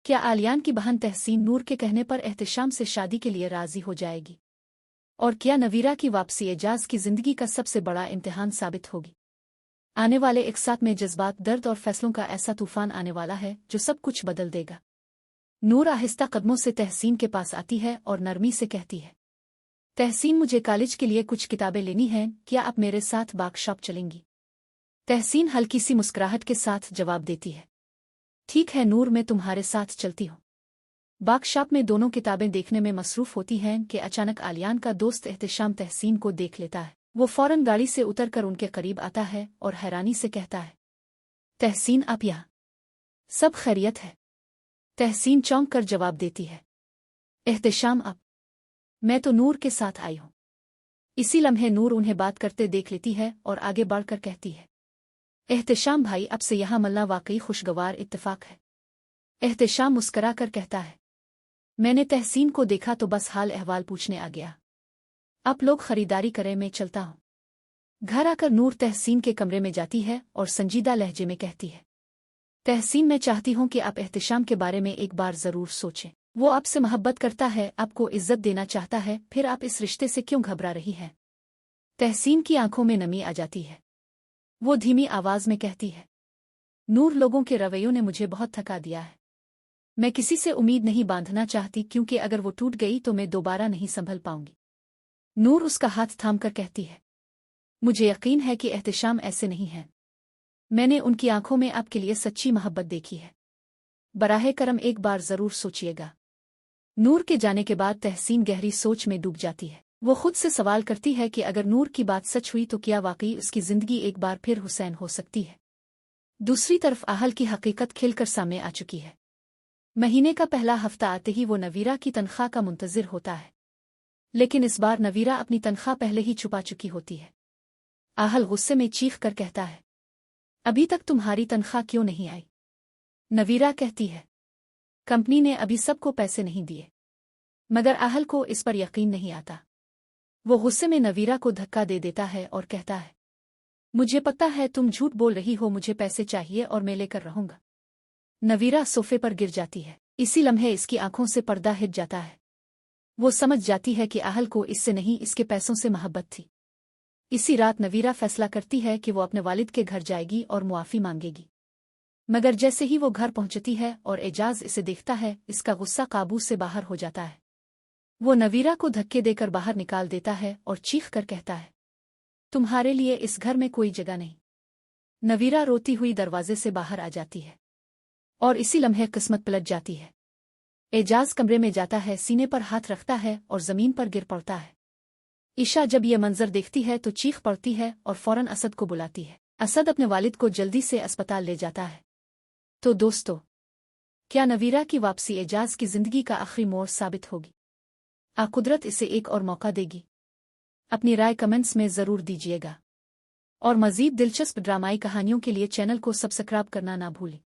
क्या आलियान की बहन तहसीन नूर के कहने पर एहतिशाम से शादी के लिए राजी हो जाएगी? और क्या नवीरा की वापसी एजाज की जिंदगी का सबसे बड़ा इम्तिहान साबित होगी? आने वाले एक साथ में जज्बात, दर्द और फैसलों का ऐसा तूफान आने वाला है जो सब कुछ बदल देगा। नूर आहिस्ता कदमों से तहसीन के पास आती है और नरमी से कहती है, तहसीन, मुझे कॉलेज के लिए कुछ किताबें लेनी हैं, क्या आप मेरे साथ बाग-शॉप चलेंगी? तहसीन हल्की सी मुस्कुराहट के साथ जवाब देती है, ठीक है नूर, मैं तुम्हारे साथ चलती हूँ। बाग-शॉप में दोनों किताबें देखने में मसरूफ होती हैं कि अचानक आलियान का दोस्त एहतिशाम तहसीन को देख लेता है। वो फौरन गाड़ी से उतरकर उनके करीब आता है और हैरानी से कहता है, तहसीन, आप यहाँ? सब खैरियत है? तहसीन चौंक कर जवाब देती है, एहतिशाम, आप? मैं तो नूर के साथ आई हूँ। इसी लम्हे नूर उन्हें बात करते देख लेती है और आगे बढ़कर कहती है, एहतिशाम भाई, अब से यहाँ मिलना वाकई खुशगवार इत्तेफाक है। एहतिशाम मुस्करा कर कहता है, मैंने तहसीन को देखा तो बस हाल अहवाल पूछने आ गया। आप लोग खरीदारी करें, मैं चलता हूँ। घर आकर नूर तहसीन के कमरे में जाती है और संजीदा लहजे में कहती है, तहसीन, मैं चाहती हूँ कि आप एहतिशाम के बारे में एक बार जरूर सोचें। वो आपसे मोहब्बत करता है, आपको इज्जत देना चाहता है, फिर आप इस रिश्ते से क्यों घबरा रही हैं? तहसीन की आंखों में नमी आ जाती है। वो धीमी आवाज में कहती है, नूर, लोगों के रवैयों ने मुझे बहुत थका दिया है। मैं किसी से उम्मीद नहीं बांधना चाहती, क्योंकि अगर वो टूट गई तो मैं दोबारा नहीं संभल पाऊंगी। नूर उसका हाथ थामकर कहती है, मुझे यकीन है कि एहतिशाम ऐसे नहीं है। मैंने उनकी आंखों में आपके लिए सच्ची मोहब्बत देखी है। बराहे करम एक बार जरूर सोचिएगा। नूर के जाने के बाद तहसीन गहरी सोच में डूब जाती है। वो खुद से सवाल करती है कि अगर नूर की बात सच हुई तो क्या वाकई उसकी जिंदगी एक बार फिर हुसैन हो सकती है? दूसरी तरफ आहल की हकीकत खिलकर सामने आ चुकी है। महीने का पहला हफ्ता आते ही वो नवीरा की तनख्वाह का मुंतजिर होता है, लेकिन इस बार नवीरा अपनी तनख्वाह पहले ही छुपा चुकी होती है। आहल गुस्से में चीख कर कहता है, अभी तक तुम्हारी तनख्वाह क्यों नहीं आई? नवीरा कहती है, कंपनी ने अभी सबको पैसे नहीं दिए। मगर आहल को इस पर यकीन नहीं आता। वो गुस्से में नवीरा को धक्का दे देता है और कहता है, मुझे पता है तुम झूठ बोल रही हो, मुझे पैसे चाहिए और मैं लेकर रहूंगा। नवीरा सोफे पर गिर जाती है। इसी लम्हे इसकी आंखों से पर्दा हिट जाता है। वो समझ जाती है कि आहल को इससे नहीं, इसके पैसों से मोहब्बत थी। इसी रात नवीरा फैसला करती है कि वो अपने वालिद के घर जाएगी और मुआफ़ी मांगेगी। मगर जैसे ही वो घर पहुंचती है और एजाज इसे देखता है, इसका गुस्सा काबू से बाहर हो जाता है। वो नवीरा को धक्के देकर बाहर निकाल देता है और चीख कर कहता है, तुम्हारे लिए इस घर में कोई जगह नहीं। नवीरा रोती हुई दरवाजे से बाहर आ जाती है और इसी लम्हे किस्मत पलट जाती है। एजाज कमरे में जाता है, सीने पर हाथ रखता है और जमीन पर गिर पड़ता है। ईशा जब ये मंजर देखती है तो चीख पड़ती है और फौरन असद को बुलाती है। असद अपने वालिद को जल्दी से अस्पताल ले जाता है। तो दोस्तों, क्या नवीरा की वापसी एजाज की जिंदगी का आखिरी मोड़ साबित होगी? कुदरत इसे एक और मौका देगी? अपनी राय कमेंट्स में जरूर दीजिएगा और मजीद दिलचस्प ड्रामाई कहानियों के लिए चैनल को सब्सक्राइब करना ना भूलें।